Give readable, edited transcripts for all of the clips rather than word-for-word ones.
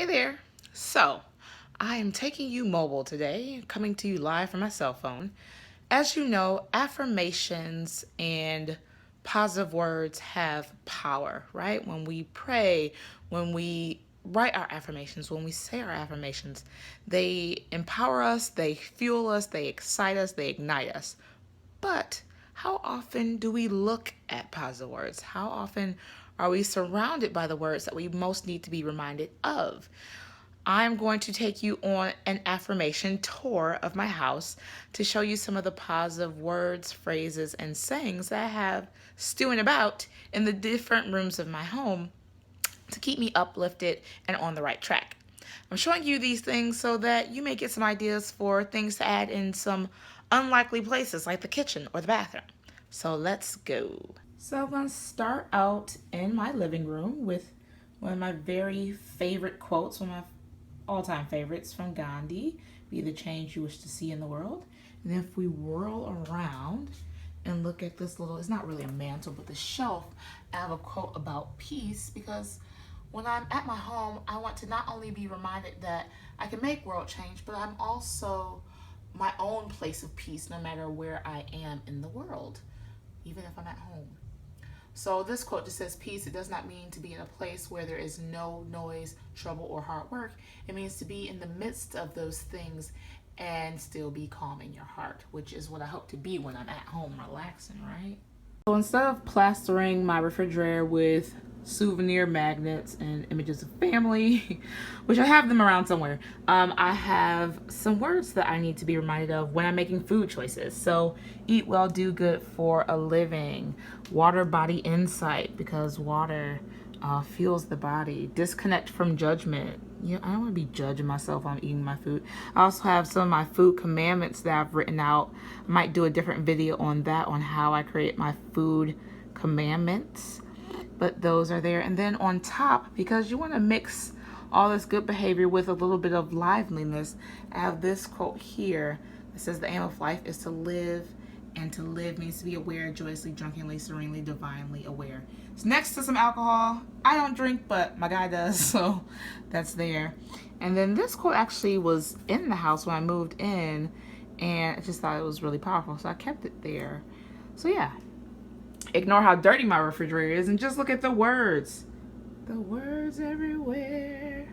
Hey there. So, I am taking you mobile today, coming to you live from my cell phone. As you know, affirmations and positive words have power, right? When we pray, when we write our affirmations, when we say our affirmations, they empower us, they fuel us, they excite us, they ignite us. But how often do we look at positive words? How often are we surrounded by the words that we most need to be reminded of? I'm going to take you on an affirmation tour of my house to show you some of the positive words, phrases, and sayings that I have stewing about in the different rooms of my home to keep me uplifted and on the right track. I'm showing you these things so that you may get some ideas for things to add in some unlikely places like the kitchen or the bathroom. So let's go. So I'm going to start out in my living room with one of my very favorite quotes, one of my all-time favorites from Gandhi: be the change you wish to see in the world. And if we whirl around and look at this little, it's not really a mantle, but the shelf, I have a quote about peace, because when I'm at my home, I want to not only be reminded that I can make world change, but I'm also my own place of peace no matter where I am in the world, even if I'm at home. So this quote just says, peace, it does not mean to be in a place where there is no noise, trouble, or hard work. It means to be in the midst of those things and still be calm in your heart, which is what I hope to be when I'm at home relaxing, right? So instead of plastering my refrigerator with souvenir magnets and images of family, which I have them around somewhere, I have some words that I need to be reminded of when I'm making food choices. So eat well, do good for a living. Water, body, insight, because water fuels the body. Disconnect from judgment. I don't want to be judging myself when I'm eating my food. I also have some of my food commandments that I've written out. I might do a different video on that, on how I create my food commandments. But those are there. And then on top, because you want to mix all this good behavior with a little bit of liveliness, I have this quote here that says, the aim of life is to live, and to live means to be aware, joyously, drunkenly, serenely, divinely aware. It's next to some alcohol. I don't drink, but my guy does, so that's there. And then this quote actually was in the house when I moved in, and I just thought it was really powerful, so I kept it there. So yeah, ignore how dirty my refrigerator is and just look at the words. The words everywhere.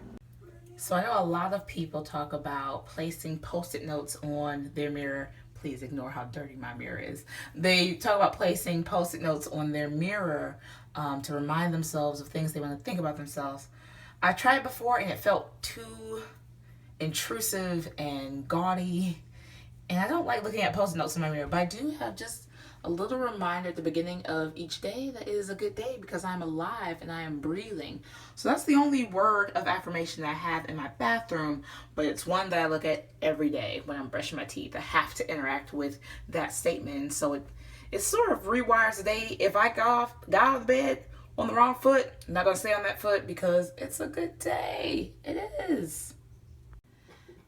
So I know a lot of people talk about placing Post-it notes on their mirror. Please ignore how dirty my mirror is. They talk about placing Post-it notes on their mirror to remind themselves of things they want to think about themselves. I tried it before and it felt too intrusive and gaudy. And I don't like looking at Post-it notes in my mirror, but I do have just a little reminder at the beginning of each day that it is a good day because I'm alive and I am breathing. So that's the only word of affirmation that I have in my bathroom, but it's one that I look at every day when I'm brushing my teeth. I have to interact with that statement. So it sort of rewires the day. If I got out of bed on the wrong foot, I'm not going to stay on that foot because it's a good day. It is.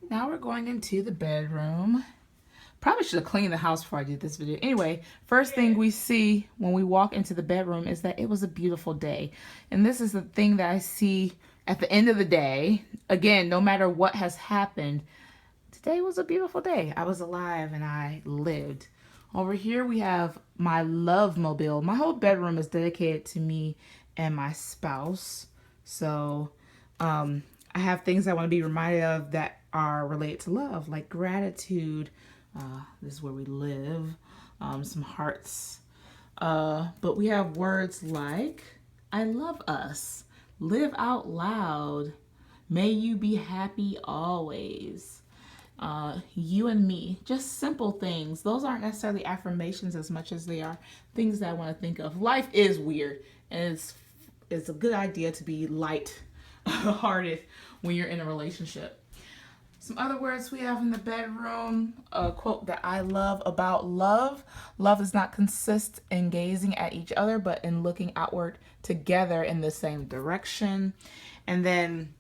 Now we're going into the bedroom. Probably should have cleaned the house before I did this video. Anyway, first thing we see when we walk into the bedroom is that it was a beautiful day. And this is the thing that I see at the end of the day. Again, no matter what has happened, today was a beautiful day. I was alive and I lived. Over here we have my love mobile. My whole bedroom is dedicated to me and my spouse. So I have things I want to be reminded of that are related to love, like gratitude. This is where we live. Some hearts. But we have words like, I love us. Live out loud. May you be happy always. You and me. Just simple things. Those aren't necessarily affirmations as much as they are things that I want to think of. Life is weird. And it's a good idea to be light-hearted when you're in a relationship. Some other words we have in the bedroom, a quote that I love about love. Love does not consist in gazing at each other, but in looking outward together in the same direction. And then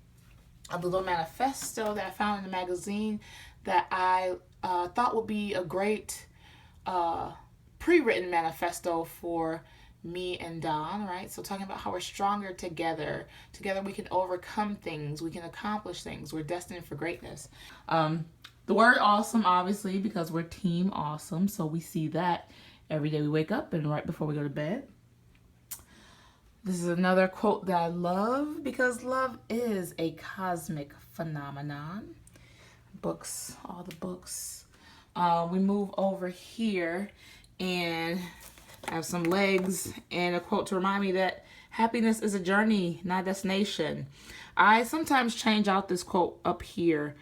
a little manifesto that I found in the magazine that I thought would be a great pre-written manifesto for me and Don, right? So talking about how we're stronger together. Together we can overcome things. We can accomplish things. We're destined for greatness. The word awesome, obviously, because we're team awesome. So we see that every day we wake up and right before we go to bed. This is another quote that I love because love is a cosmic phenomenon. Books, all the books. We move over here and I have some legs and a quote to remind me that happiness is a journey, not a destination. I sometimes change out this quote up here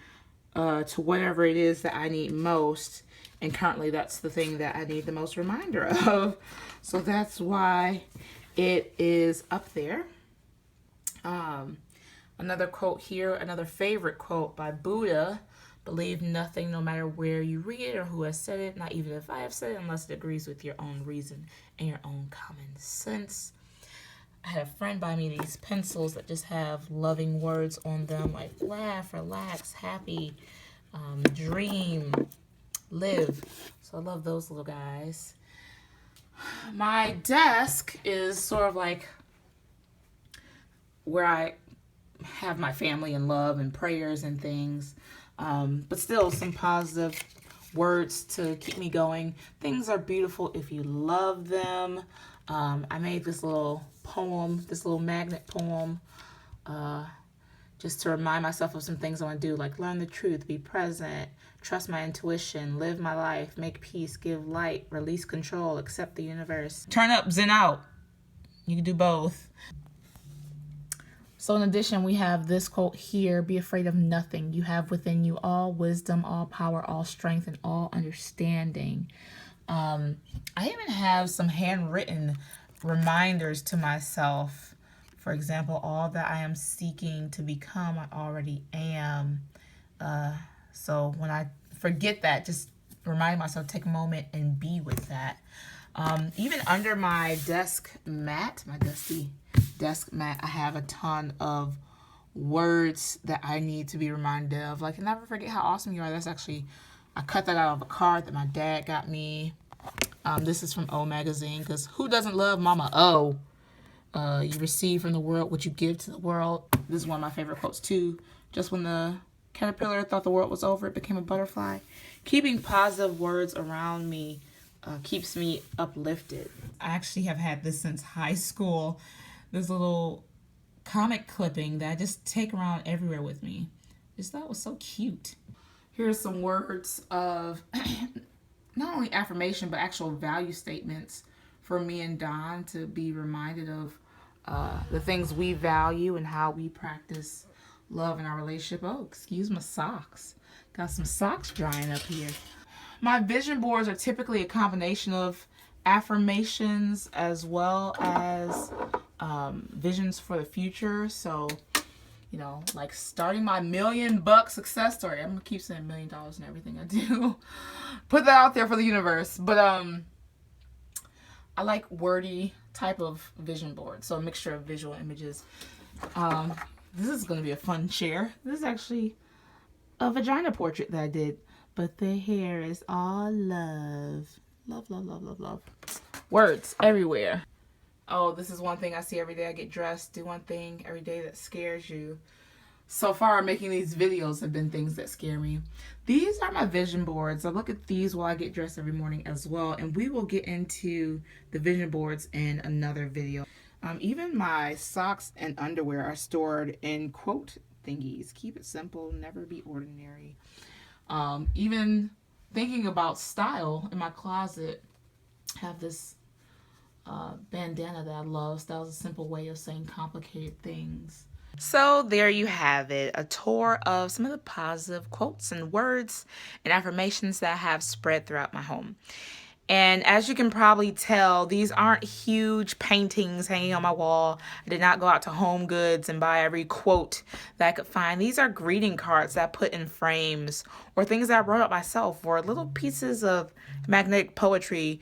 to whatever it is that I need most. And currently that's the thing that I need the most reminder of. So that's why it is up there. Another quote here, another favorite quote by Buddha. Believe nothing no matter where you read it or who has said it, not even if I have said it, unless it agrees with your own reason and your own common sense. I had a friend buy me these pencils that just have loving words on them, like laugh, relax, happy, dream, live. So I love those little guys. My desk is sort of like where I have my family and love and prayers and things. But still some positive words to keep me going. Things are beautiful if you love them. I made this little poem, this little magnet poem, just to remind myself of some things I want to do, like learn the truth, be present, trust my intuition, live my life, make peace, give light, release control, accept the universe. Turn up, zen out. You can do both. So in addition, we have this quote here, be afraid of nothing. You have within you all wisdom, all power, all strength, and all understanding. I even have some handwritten reminders to myself. For example, all that I am seeking to become, I already am. So when I forget that, just remind myself, take a moment and be with that. Even under my desk mat, my dusty desk mat, I have a ton of words that I need to be reminded of. Like, never forget how awesome you are. That's actually, I cut that out of a card that my dad got me. This is from O Magazine, because who doesn't love Mama O? You receive from the world what you give to the world. This is one of my favorite quotes too. Just when the caterpillar thought the world was over, it became a butterfly. Keeping positive words around me keeps me uplifted. I actually have had this since high school. This little comic clipping that I just take around everywhere with me. Just thought it was so cute. Here's some words of not only affirmation, but actual value statements for me and Don to be reminded of the things we value and how we practice love in our relationship. Oh, excuse my socks. Got some socks drying up here. My vision boards are typically a combination of affirmations as well as visions for the future. So, you know, like starting my $1 million success story. I'm gonna keep saying $1 million in everything I do. Put that out there for the universe. But I like wordy type of vision board. So a mixture of visual images. This is gonna be a fun share. This is actually a vagina portrait that I did. But the hair is all love. Love, love, love, love, love. Words everywhere. Oh, this is one thing I see every day I get dressed. Do one thing every day that scares you. So far, making these videos have been things that scare me. These are my vision boards. I look at these while I get dressed every morning as well. And we will get into the vision boards in another video. Even my socks and underwear are stored in quote thingies. Keep it simple, never be ordinary. Even thinking about style in my closet, I have this bandana that I love. That was a simple way of saying complicated things. So there you have it, a tour of some of the positive quotes and words and affirmations that I have spread throughout my home. And as you can probably tell, these aren't huge paintings hanging on my wall. I did not go out to Home Goods and buy every quote that I could find. These are greeting cards that I put in frames or things that I wrote up myself or little pieces of magnetic poetry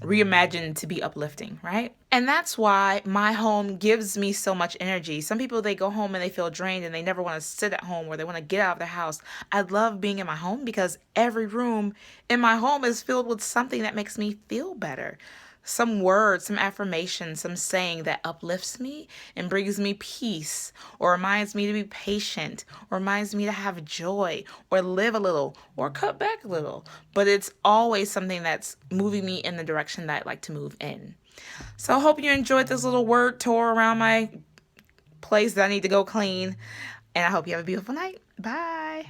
reimagined to be uplifting, right? And that's why my home gives me so much energy. Some people, they go home and they feel drained and they never want to sit at home or they want to get out of their house. I love being in my home because every room in my home is filled with something that makes me feel better. some words, some affirmation, some saying that uplifts me and brings me peace, or reminds me to be patient, or reminds me to have joy, or live a little, or cut back a little. But it's always something that's moving me in the direction that I'd like to move in. So I hope you enjoyed this little word tour around my place that I need to go clean. And I hope you have a beautiful night. Bye.